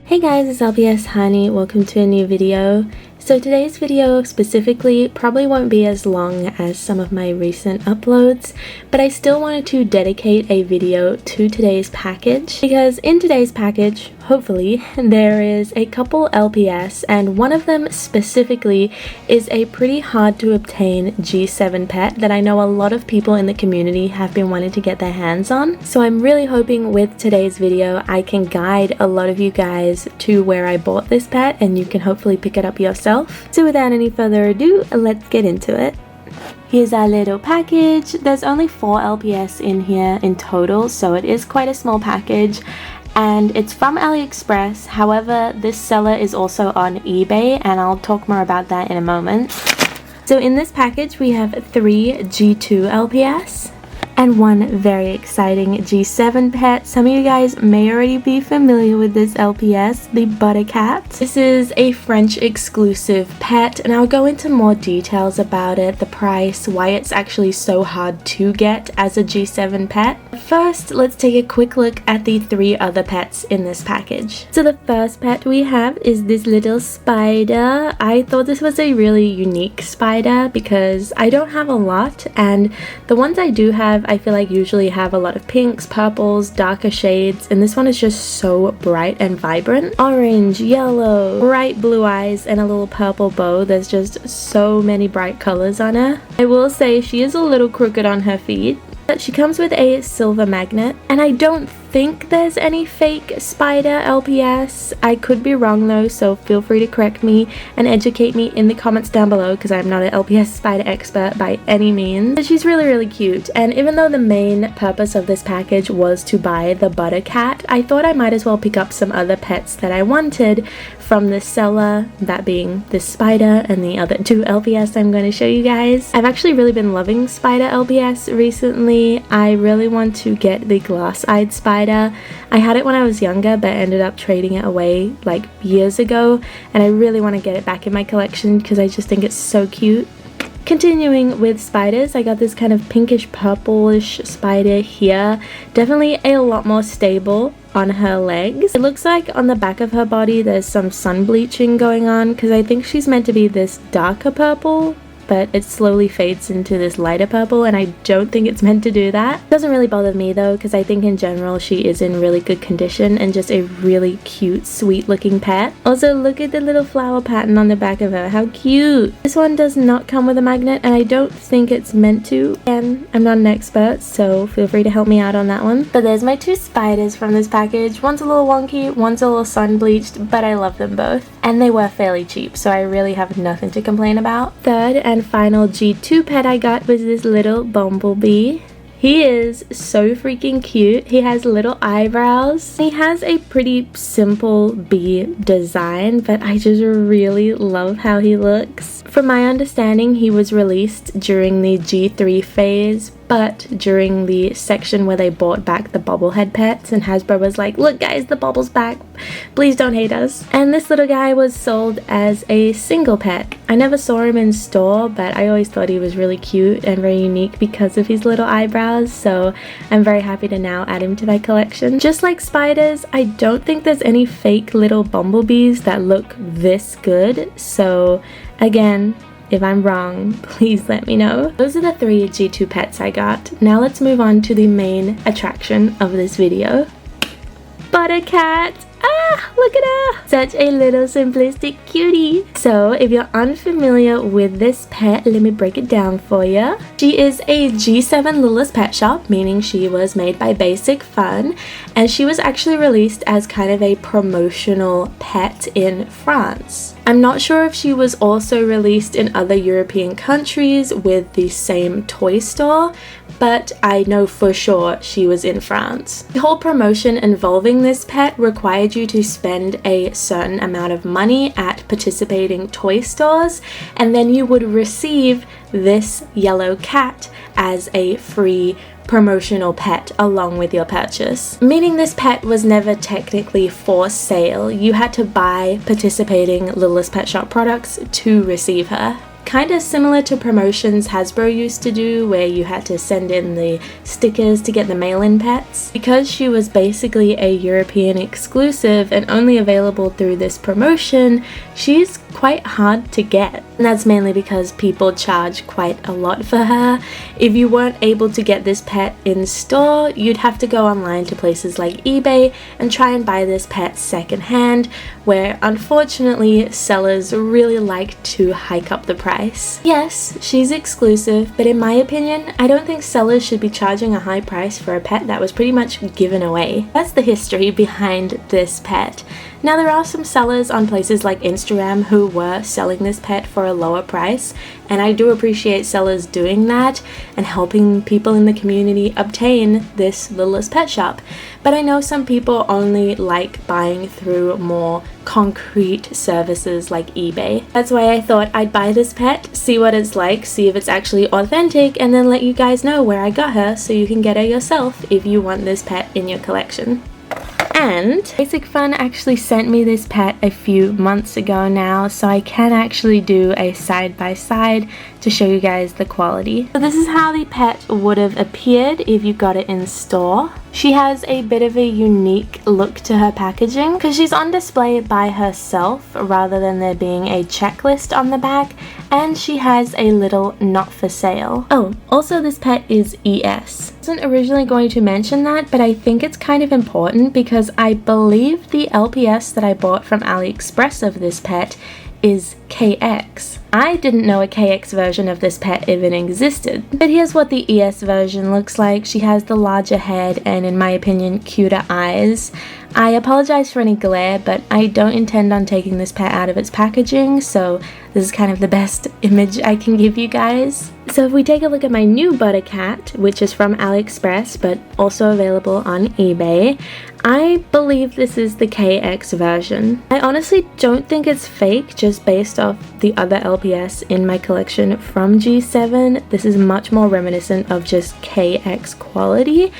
Hey guys, it's LpsHoney. Welcome to a new video. So today's video specifically probably won't be as long as some of my recent uploads, but I still wanted to dedicate a video to today's package because in today's package, hopefully, there is a couple LPS and one of them specifically is a pretty hard to obtain G7 pet that I know a lot of people in the community have been wanting to get their hands on. So I'm really hoping with today's video I can guide a lot of you guys to where I bought this pet and you can hopefully pick it up yourself. So without any further ado, let's get into it. Here's our little package. There's only 4 LPS in here in total, so it is quite a small package. And it's from AliExpress. However, this seller is also on eBay, and I'll talk more about that in a moment. So in this package, we have 3 G2 LPS and 1 very exciting G7 pet. Some of you guys may already be familiar with this LPS, the Buttercat. This is a French exclusive pet, and I'll go into more details about it, the price, why it's actually so hard to get as a G7 pet. First, let's take a quick look at the 3 other pets in this package. So the first pet we have is this little spider. I thought this was a really unique spider because I don't have a lot, and the ones I do have I feel like usually have a lot of pinks, purples, darker shades, and this one is just so bright and vibrant. Orange, yellow, bright blue eyes, and a little purple bow. There's just so many bright colors on her. I will say she is a little crooked on her feet. But she comes with a silver magnet, and I don't think there's any fake spider LPS. I could be wrong though, so feel free to correct me and educate me in the comments down below because I'm not an LPS spider expert by any means. But she's really cute, and even though the main purpose of this package was to buy the Buttercat, I thought I might as well pick up some other pets that I wanted from this seller, that being this spider and the other 2 LPS I'm going to show you guys. I've actually really been loving spider LPS recently. I really want to get the glass-eyed spider. I had it when I was younger but ended up trading it away like years ago, and I really want to get it back in my collection because I just think it's so cute. Continuing with spiders, I got this kind of pinkish purplish spider here. Definitely a lot more stable on her legs. It looks like on the back of her body there's some sun bleaching going on because I think she's meant to be this darker purple, but it slowly fades into this lighter purple, and I don't think it's meant to do that. It doesn't really bother me though, because I think in general she is in really good condition and just a really cute, sweet looking pet. Also, look at the little flower pattern on the back of her. How cute! This one does not come with a magnet, and I don't think it's meant to. And I'm not an expert, so feel free to help me out on that one. But there's my 2 spiders from this package. One's a little wonky, one's a little sun bleached, but I love them both. And they were fairly cheap, so I really have nothing to complain about. Third and final G2 pet I got was this little bumblebee. He is so freaking cute. He has little eyebrows. He has a pretty simple bee design, but I just really love how he looks. From my understanding, he was released during the G3 phase, but during the section where they brought back the bobblehead pets, and Hasbro was like, look guys, the bobble's back, please don't hate us. And this little guy was sold as a single pet. I never saw him in store, but I always thought he was really cute and very unique because of his little eyebrows, so I'm very happy to now add him to my collection. Just like spiders, I don't think there's any fake little bumblebees that look this good, so again, if I'm wrong, please let me know. Those are the 3 G2 pets I got. Now let's move on to the main attraction of this video. Buttercat! Ah, look at her! Such a little simplistic cutie. So if you're unfamiliar with this pet, let me break it down for you. She is a G7 LpsHoney, meaning she was made by Basic Fun, and she was actually released as kind of a promotional pet in France. I'm not sure if she was also released in other European countries with the same toy store, but I know for sure she was in France. The whole promotion involving this pet required you to spend a certain amount of money at participating toy stores, and then you would receive this yellow cat as a free promotional pet along with your purchase. Meaning this pet was never technically for sale. You had to buy participating LpsHoney products to receive her. kind of similar to promotions Hasbro used to do, where you had to send in the stickers to get the mail-in pets. Because she was basically a European exclusive and only available through this promotion, she's quite hard to get. And that's mainly because people charge quite a lot for her. If you weren't able to get this pet in store, you'd have to go online to places like eBay and try and buy this pet secondhand, where unfortunately sellers really like to hike up the price. Yes, she's exclusive, but in my opinion, I don't think sellers should be charging a high price for a pet that was pretty much given away. That's the history behind this pet. Now, there are some sellers on places like Instagram who were selling this pet for a lower price, and I do appreciate sellers doing that and helping people in the community obtain this littlest pet shop. But I know some people only like buying through more concrete services like eBay. That's why I thought I'd buy this pet, see what it's like, see if it's actually authentic, and then let you guys know where I got her so you can get her yourself if you want this pet in your collection. And Basic Fun actually sent me this pet a few months ago now, so I can actually do a side-by-side to show you guys the quality. So this is how the pet would have appeared if you got it in store. She has a bit of a unique look to her packaging because she's on display by herself rather than there being a checklist on the back, and she has a little not for sale. Oh, also this pet is ES. I wasn't originally going to mention that, but I think it's kind of important because I believe the LPS that I bought from AliExpress of this pet is KX. I didn't know a KX version of this pet even existed. But here's what the ES version looks like. She has the larger head and, in my opinion, cuter eyes. I apologize for any glare, but I don't intend on taking this pet out of its packaging, so this is kind of the best image I can give you guys. So if we take a look at my new butter cat, which is from AliExpress but also available on eBay, I believe this is the KX version. I honestly don't think it's fake just based off the other LPS in my collection from G7. This is much more reminiscent of just KX quality,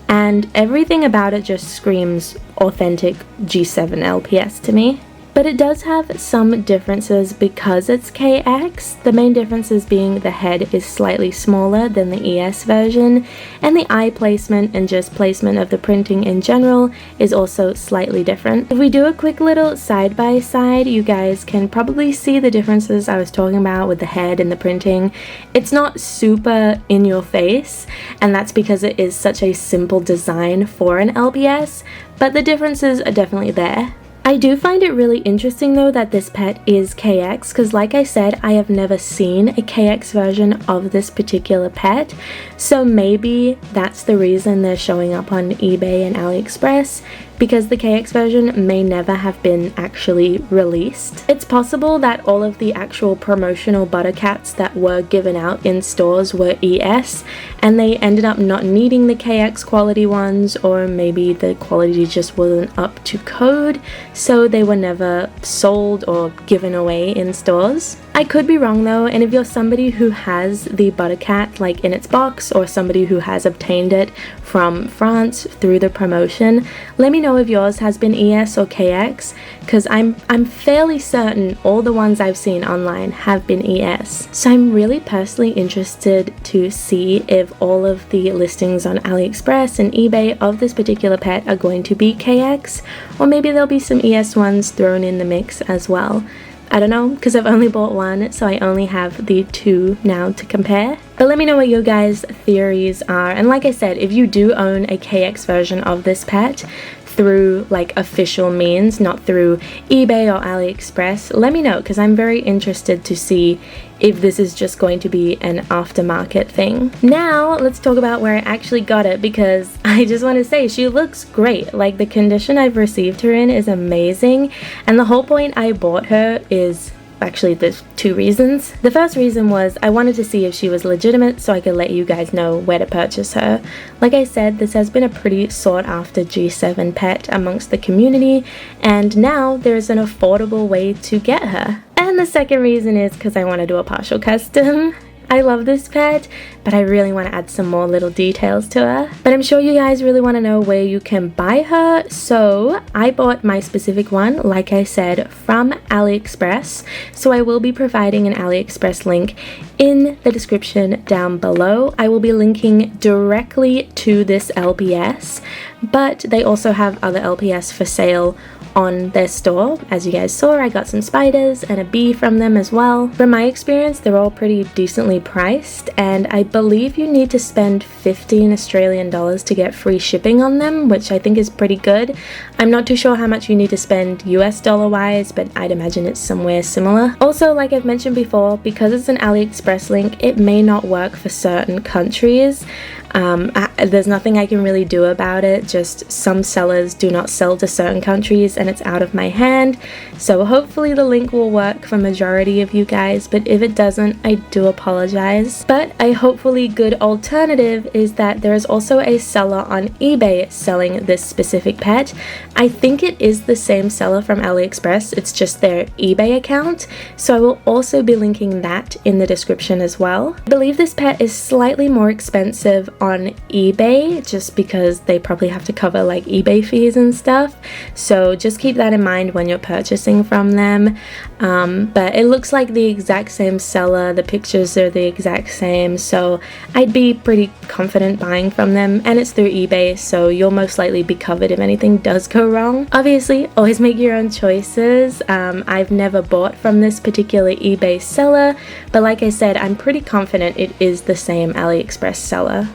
and everything about it just screams authentic G7 LPS to me. But it does have some differences because it's KX. The main differences being the head is slightly smaller than the ES version, and the eye placement and just placement of the printing in general is also slightly different. If we do a quick little side by side, you guys can probably see the differences I was talking about with the head and the printing. It's not super in your face, and that's because it is such a simple design for an LPS, but the differences are definitely there. I do find it really interesting though that this pet is KX, because like I said, I have never seen a KX version of this particular pet, so maybe that's the reason they're showing up on eBay and AliExpress, because the KX version may never have been actually released. It's possible that all of the actual promotional butter cats that were given out in stores were ES, and they ended up not needing the KX quality ones, or maybe the quality just wasn't up to code, so they were never sold or given away in stores. I could be wrong though, and if you're somebody who has the butter cat like in its box, or somebody who has obtained it from France through the promotion, let me know if yours has been ES or KX, because I'm fairly certain all the ones I've seen online have been ES. So I'm really personally interested to see if all of the listings on AliExpress and eBay of this particular pet are going to be KX, or maybe there'll be some ES ones thrown in the mix as well. I don't know, because I've only bought one, so I only have the two now to compare. But let me know what your guys' theories are. And like I said, if you do own a KX version of this pet through like official means, not through eBay or AliExpress, let me know, because I'm very interested to see if this is just going to be an aftermarket thing. Now let's talk about where I actually got it, because I just want to say she looks great. Like, the condition I've received her in is amazing, and the whole point I bought her is actually there's two reasons. The first reason was I wanted to see if she was legitimate so I could let you guys know where to purchase her. Like I said, this has been a pretty sought after G7 pet amongst the community, and now there's an affordable way to get her. And the second reason is because I want to do a partial custom. I love this pet, but I really want to add some more little details to her. But I'm sure you guys really want to know where you can buy her, so I bought my specific one, like I said, from AliExpress. So I will be providing an AliExpress link in the description down below. I will be linking directly to this LPS, but they also have other LPS for sale on their store. As you guys saw, I got some spiders and a bee from them as well. From my experience, they're all pretty decently priced, and I believe you need to spend 15 Australian dollars to get free shipping on them, which I think is pretty good. I'm not too sure how much you need to spend US dollar wise, but I'd imagine it's somewhere similar. Also, like I've mentioned before, because it's an AliExpress link, it may not work for certain countries. There's nothing I can really do about it, just some sellers do not sell to certain countries and it's out of my hand. So hopefully the link will work for majority of you guys, but if it doesn't, I do apologize. But a hopefully good alternative is that there is also a seller on eBay selling this specific pet. I think it is the same seller from AliExpress, it's just their eBay account, so I will also be linking that in the description as well. I believe this pet is slightly more expensive on eBay just because they probably have to cover like eBay fees and stuff, so just keep that in mind when you're purchasing from them. But it looks like the exact same seller, the pictures are the exact same, so I'd be pretty confident buying from them, and it's through eBay, so you'll most likely be covered if anything does go wrong. Obviously, always make your own choices. I've never bought from this particular eBay seller, but like I said, I'm pretty confident it is the same AliExpress seller,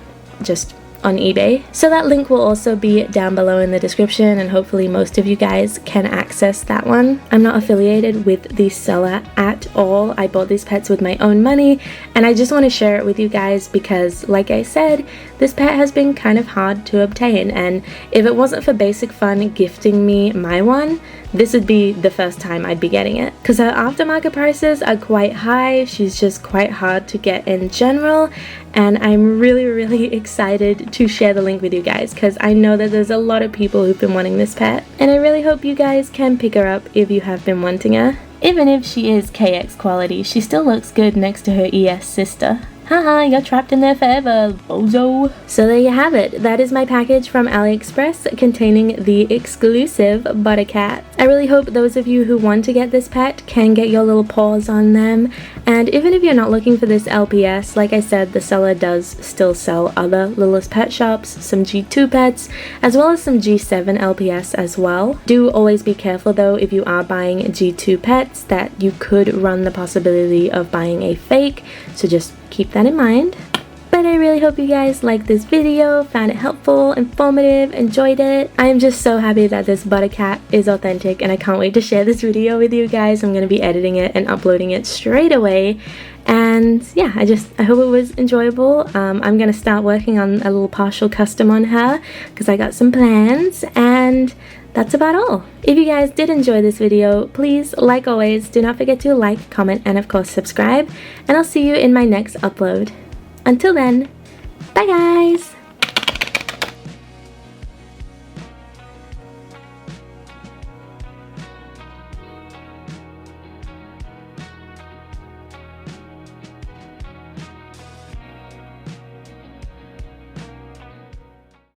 just on eBay. So that link will also be down below in the description, and hopefully most of you guys can access that one. I'm not affiliated with the seller at all. I bought these pets with my own money, and I just want to share it with you guys because, like I said, this pet has been kind of hard to obtain, and if it wasn't for Basic Fun gifting me my one, this would be the first time I'd be getting it. Because her aftermarket prices are quite high, she's just quite hard to get in general, and I'm really excited to share the link with you guys because I know that there's a lot of people who've been wanting this pet, and I really hope you guys can pick her up if you have been wanting her. Even if she is KX quality, she still looks good next to her ES sister. Haha, you're trapped in there forever, bozo. So there you have it. That is my package from AliExpress containing the exclusive Buttercat. I really hope those of you who want to get this pet can get your little paws on them. And even if you're not looking for this LPS, like I said, the seller does still sell other Littlest Pet Shops, some G2 pets, as well as some G7 LPS as well. Do always be careful though if you are buying G2 pets that you could run the possibility of buying a fake, so just keep that in mind. But I really hope you guys liked this video, found it helpful, informative, enjoyed it. I am just so happy that this Buttercat is authentic, and I can't wait to share this video with you guys. I'm going to be editing it and uploading it straight away. And yeah, I hope it was enjoyable. I'm going to start working on a little partial custom on her because I got some plans, and that's about all. If you guys did enjoy this video, please, like always, do not forget to like, comment, and of course subscribe, and I'll see you in my next upload. Until then, bye guys!